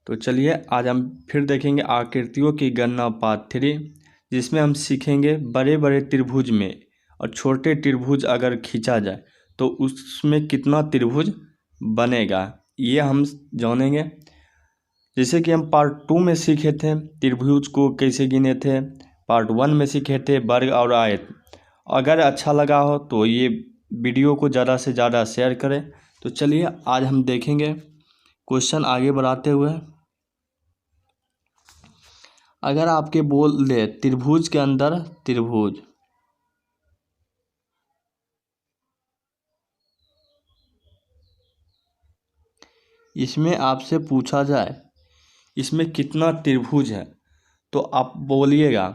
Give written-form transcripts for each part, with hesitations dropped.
तो चलिए आज हम फिर देखेंगे आकृतियों की गणना पार्ट 3, जिसमें हम सीखेंगे बड़े बड़े त्रिभुज में और छोटे त्रिभुज अगर खींचा जाए तो उसमें कितना त्रिभुज बनेगा, ये हम जानेंगे। जैसे कि हम पार्ट 2 में सीखे थे त्रिभुज को कैसे गिने थे, पार्ट 1 में सीखे थे वर्ग और आयत। अगर अच्छा लगा हो तो ये वीडियो को ज़्यादा से ज़्यादा शेयर करें। तो चलिए आज हम देखेंगे क्वेश्चन आगे बढ़ाते हुए। अगर आपके बोल दे त्रिभुज के अंदर त्रिभुज, इसमें आपसे पूछा जाए इसमें कितना त्रिभुज है, तो आप बोलिएगा।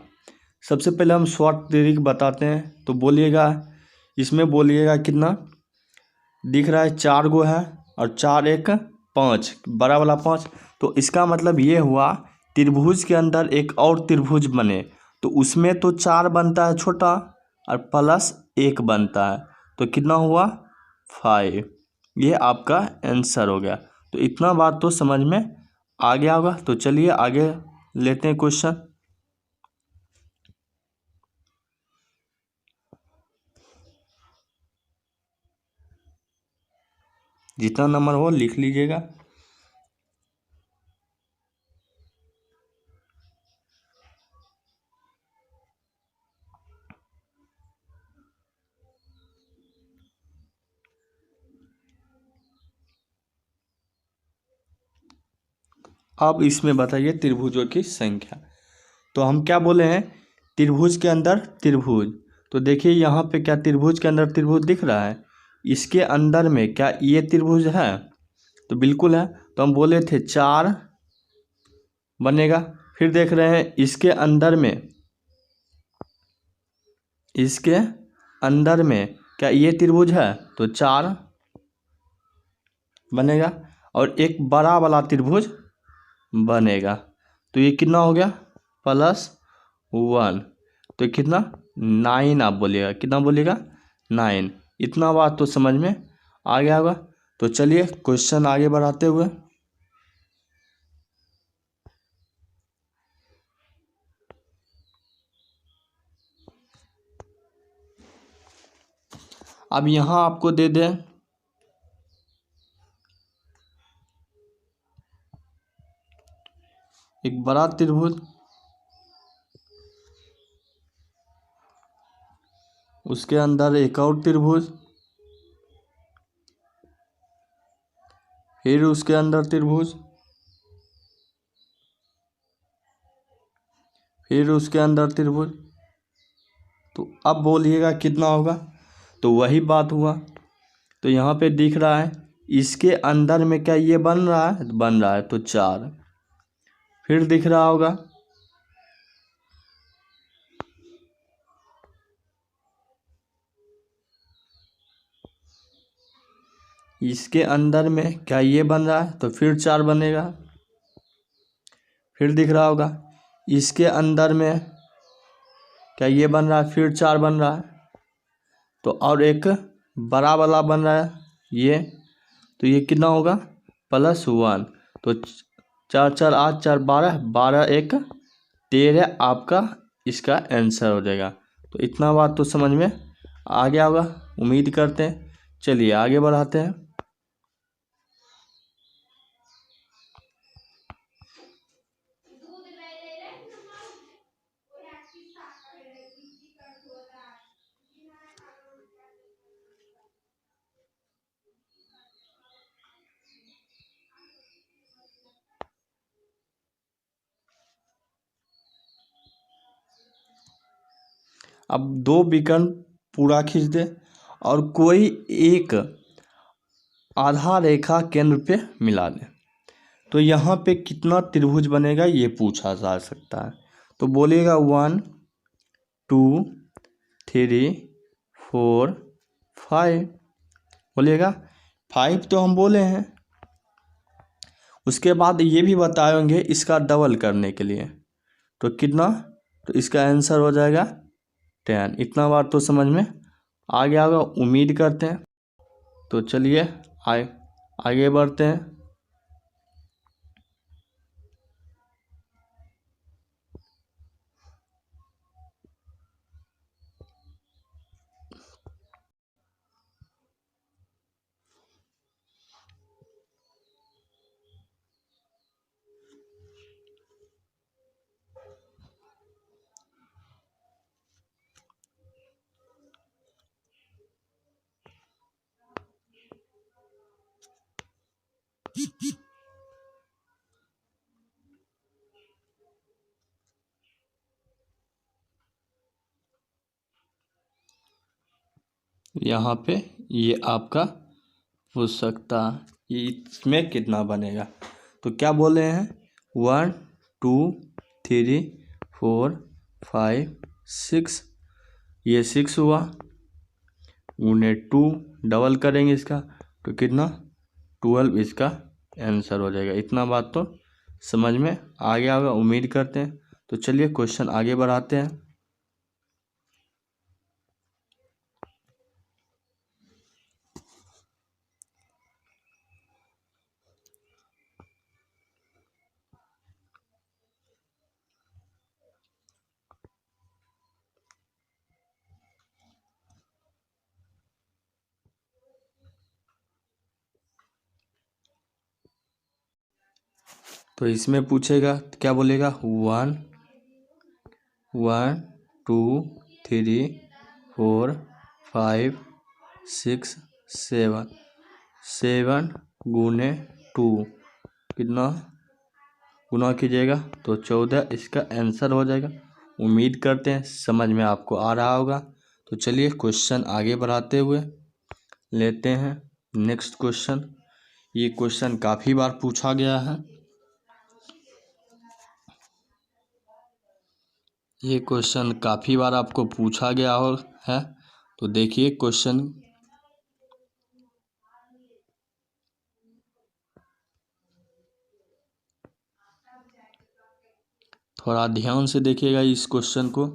सबसे पहले हम शॉर्ट ट्रिक बताते हैं, तो बोलिएगा इसमें बोलिएगा कितना दिख रहा है, 4 गो है और 4 एक 5, बड़ा वाला 5। तो इसका मतलब ये हुआ त्रिभुज के अंदर एक और त्रिभुज बने तो उसमें तो 4 बनता है छोटा और प्लस 1 बनता है, तो कितना हुआ 5। ये आपका आंसर हो गया। तो इतना बात तो समझ में आ गया होगा। तो चलिए आगे लेते हैं क्वेश्चन। जितना नंबर हो लिख लीजिएगा। अब इसमें बताइए त्रिभुजों की संख्या। तो हम क्या बोले हैं, त्रिभुज के अंदर त्रिभुज। तो देखिए यहाँ पे क्या त्रिभुज के अंदर त्रिभुज दिख रहा है, इसके अंदर में क्या ये त्रिभुज है, तो बिल्कुल है। तो हम बोले थे 4 बनेगा। फिर देख रहे हैं इसके अंदर में क्या ये त्रिभुज है, तो 4 बनेगा और एक बड़ा वाला त्रिभुज बनेगा। तो ये कितना हो गया +1, तो कितना 9 आप बोलिएगा। कितना बोलिएगा 9। इतना बात तो समझ में आ गया होगा। तो चलिए क्वेश्चन आगे बढ़ाते हुए। अब यहाँ आपको दे दें एक बड़ा त्रिभुज, उसके अंदर एक और त्रिभुज, फिर उसके अंदर त्रिभुज, फिर उसके अंदर त्रिभुज। तो अब बोलिएगा कितना होगा, तो वही बात हुआ। तो यहाँ पे दिख रहा है इसके अंदर में क्या ये बन रहा है, बन रहा है तो 4। फिर दिख रहा होगा इसके अंदर में क्या ये बन रहा है, तो फिर 4 बनेगा। फिर दिख रहा होगा इसके अंदर में क्या ये बन रहा है, फिर 4 बन रहा है। तो और एक बड़ा वाला बन रहा है ये, तो ये कितना होगा +1। तो 4 4 8 4 12, 12 एक 13 आपका इसका आंसर हो जाएगा। तो इतना बात तो समझ में आ गया होगा, उम्मीद करते हैं। चलिए आगे बढ़ाते हैं। अब 2 विकर्ण पूरा खींच दे और कोई एक आधा रेखा केंद्र पे मिला दे, तो यहाँ पे कितना त्रिभुज बनेगा ये पूछा जा सकता है। तो बोलिएगा 1 2 3 4 5, बोलिएगा 5 तो हम बोले हैं। उसके बाद ये भी बताएंगे इसका डबल करने के लिए, तो कितना, तो इसका आंसर हो जाएगा 10। इतना बात तो समझ में आ गया होगा, उम्मीद करते हैं। तो चलिए आगे बढ़ते हैं। यहाँ पे ये आपका पूछ सकता है ये इसमें कितना बनेगा। तो क्या बोले हैं 1 2 3 4 5 6, ये 6 हुआ, गुने 2 डबल करेंगे इसका तो कितना 12 इसका आंसर हो जाएगा। इतना बात तो समझ में आ गया होगा उम्मीद करते हैं। तो चलिए क्वेश्चन आगे बढ़ाते हैं। तो इसमें पूछेगा तो क्या बोलेगा 1 1 2 3 4 5 6 7, 7 गुने 2 कितना गुना कीजिएगा तो 14 इसका आंसर हो जाएगा। उम्मीद करते हैं समझ में आपको आ रहा होगा। तो चलिए क्वेश्चन आगे बढ़ाते हुए लेते हैं नेक्स्ट क्वेश्चन। ये क्वेश्चन काफ़ी बार पूछा गया है। ये क्वेश्चन काफ़ी बार आपको पूछा गया हो है। तो देखिए क्वेश्चन थोड़ा ध्यान से देखिएगा इस क्वेश्चन को।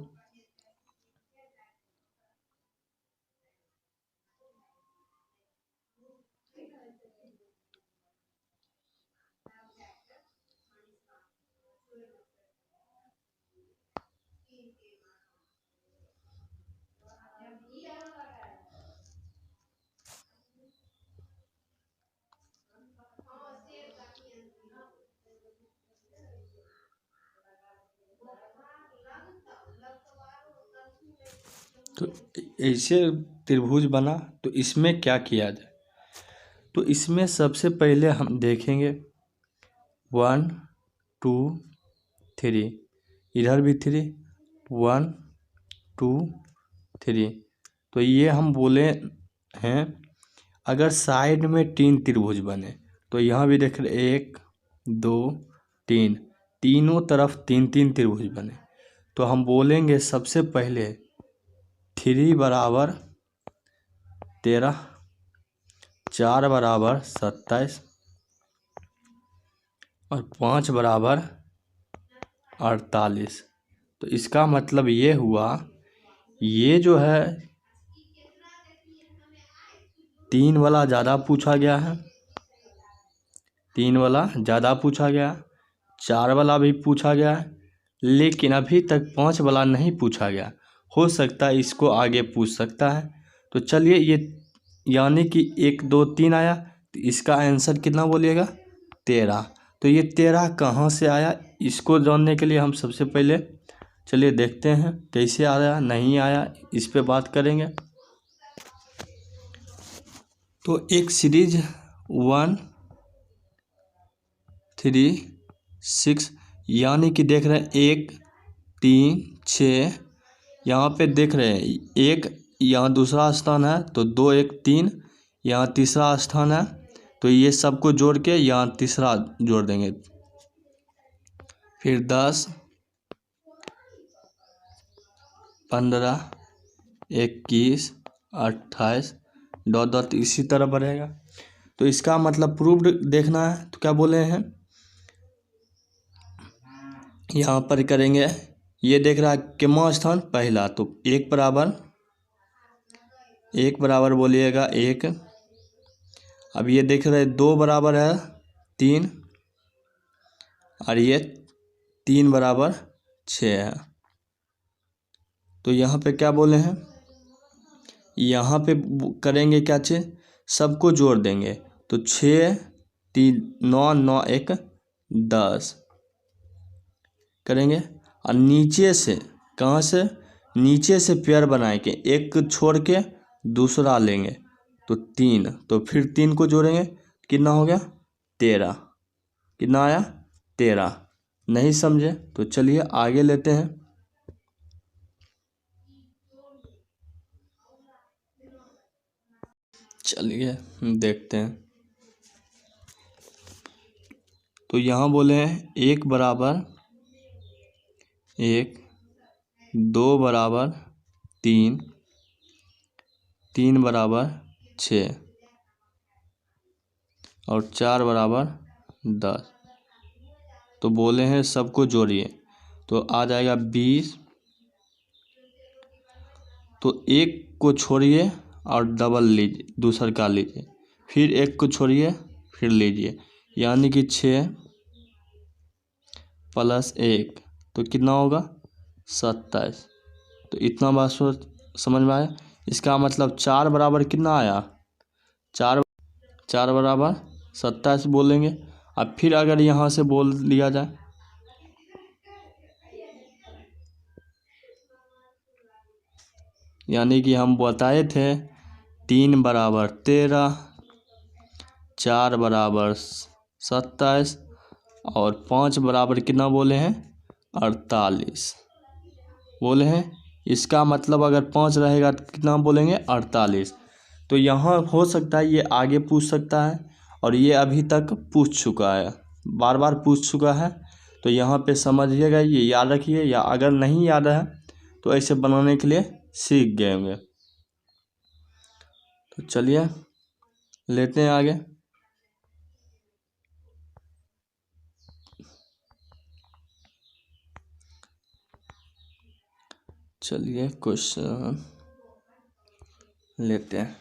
तो ऐसे त्रिभुज बना तो इसमें क्या किया जाए। तो इसमें सबसे पहले हम देखेंगे 1 2 3, इधर भी 3 1 2 3। तो ये हम बोले हैं अगर साइड में 3 त्रिभुज बने तो यहाँ भी देख रहे 1 2 3, तीनों तरफ 3 त्रिभुज बने तो हम बोलेंगे सबसे पहले 3 बराबर 13, 4 बराबर 27 और 5 बराबर 48। तो इसका मतलब ये हुआ ये जो है 3 वाला ज़्यादा पूछा गया है, 3 वाला ज़्यादा पूछा गया, 4 वाला भी पूछा गया है, लेकिन अभी तक 5 वाला नहीं पूछा गया। हो सकता है इसको आगे पूछ सकता है। तो चलिए ये यानी कि 1 2 3 आया तो इसका आंसर कितना बोलिएगा 13। तो ये 13 कहाँ से आया इसको जानने के लिए हम सबसे पहले चलिए देखते हैं कैसे आया नहीं आया इस पे बात करेंगे। तो एक सीरीज 1 3 6 यानी कि देख रहे हैं 1 3 6, यहाँ पे देख रहे हैं 1 यहाँ दूसरा स्थान है तो 2 1 3, यहाँ तीसरा स्थान है तो ये सबको जोड़ के यहाँ तीसरा जोड़ देंगे। फिर 10 15 21 28 डॉट डॉट इसी तरह बढ़ेगा। तो इसका मतलब प्रूव्ड देखना है तो क्या बोले हैं यहाँ पर करेंगे। ये देख रहा है कितना स्थान पहला तो 1 बराबर बोलिएगा 1। अब ये देख रहे 2 बराबर है 3 और ये 3 बराबर 6 है। तो यहाँ पे क्या बोले हैं यहाँ पे करेंगे क्या चीज़ सबको जोड़ देंगे तो 6 3 9 9 1 10 करेंगे और नीचे से कहाँ से नीचे से पेयर बनाएंगे एक छोड़ के दूसरा लेंगे तो 3 तो फिर 3 को जोड़ेंगे कितना हो गया 13। कितना आया 13। नहीं समझे तो चलिए आगे लेते हैं। चलिए देखते हैं। तो यहाँ बोले हैं 1 बराबर 1, 2 बराबर 3, 3 बराबर 6 और 4 बराबर 10। तो बोले हैं सबको जोड़िए, तो आ जाएगा 20। तो 1 को छोड़िए और डबल लीजिए, दूसर का लीजिए, फिर 1 को छोड़िए फिर लीजिए, यानी कि 6 + 1 तो कितना होगा 27। तो इतना बात समझ में आया। इसका मतलब 4 बराबर कितना आया, 4 बराबर 27 बोलेंगे। अब फिर अगर यहाँ से बोल लिया जाए, यानी कि हम बताए थे 3 बराबर 13, 4 बराबर 27 और 5 बराबर कितना बोले हैं 48 बोले हैं। इसका मतलब अगर 5 रहेगा तो कितना बोलेंगे 48। तो यहाँ हो सकता है ये आगे पूछ सकता है, और ये अभी तक पूछ चुका है, बार बार पूछ चुका है। तो यहाँ पे समझिएगा, ये याद रखिए, या अगर नहीं याद है तो ऐसे बनाने के लिए सीख गए होंगे। तो चलिए लेते हैं आगे। चलिए क्वेश्चन लेते हैं।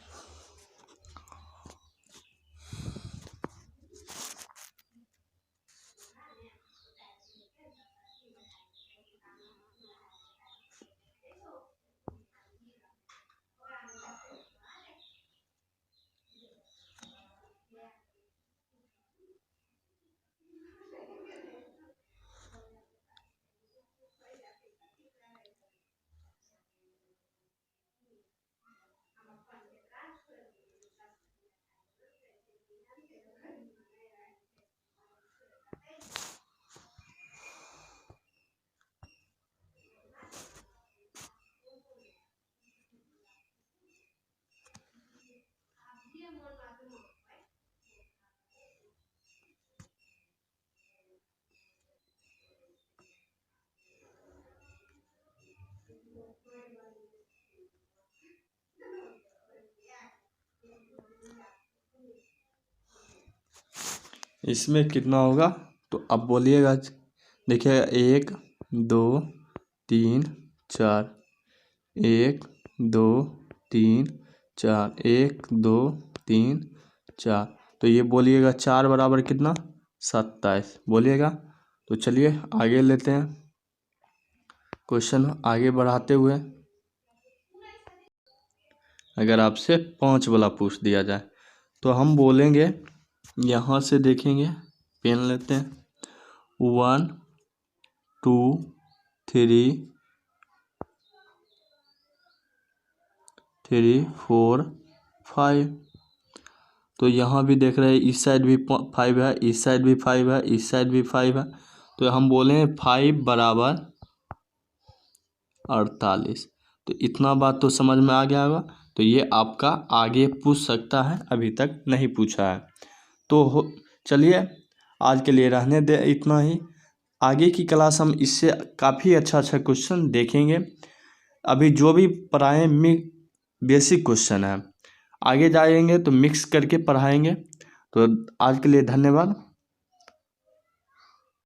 इसमें कितना होगा तो अब बोलिएगा। देखिएगा 1 2 3 4, 1 2 3 4, 1 2 3 4। तो ये बोलिएगा 4 बराबर कितना 27 बोलिएगा। तो चलिए आगे लेते हैं क्वेश्चन आगे बढ़ाते हुए। अगर आपसे 5 वाला पूछ दिया जाए तो हम बोलेंगे, यहाँ से देखेंगे, पेन लेते हैं, 1 2 3 4 5। तो यहाँ भी देख रहे हैं, इस साइड भी 5 है, इस साइड भी 5 है, इस साइड भी 5 है। तो हम बोले 5 बराबर 48। तो इतना बात तो समझ में आ गया होगा। तो ये आपका आगे पूछ सकता है, अभी तक नहीं पूछा है। तो चलिए आज के लिए रहने दे इतना ही। आगे की क्लास हम इससे काफ़ी अच्छा क्वेश्चन देखेंगे। अभी जो भी पढ़ाएं बेसिक क्वेश्चन है, आगे जाएंगे तो मिक्स करके पढ़ाएंगे। तो आज के लिए धन्यवाद।